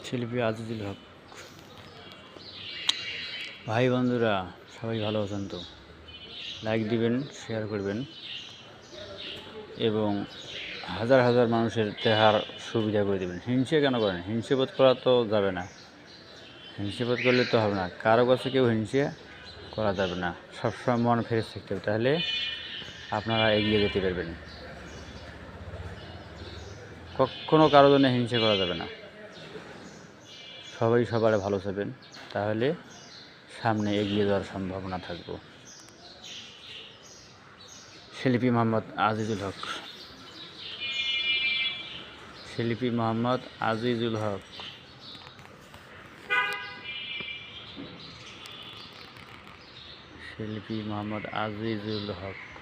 শিল্পী আজিজুল হক। ভাই বন্ধুরা সবাই ভালো আছেন তো? লাইক দিবেন, শেয়ার করবেন এবং হাজার হাজার মানুষের দেখার সুবিধা করে দেবেন। হিংসে কেন করেন? হিংসেবোধ করা তো যাবে না। হিংসেবোধ করলে তো হবে না। কারো কাছে কেউ হিংসে করা যাবে না। সবসময় মন ফ্রেশ থাকতে হবে, তাহলে আপনারা এগিয়ে যেতে পারবেন। কখনো কারোর জন্য হিংসে করা যাবে না। সবাই সবার ভালো চাইবেন, তাহলে সামনে এগিয়ে যাওয়ার সম্ভাবনা থাকবে। শিল্পী মোহাম্মদ আজিজুল হক। শিল্পী মোহাম্মদ আজিজুল হক। শিল্পী মোহাম্মদ আজিজুল হক।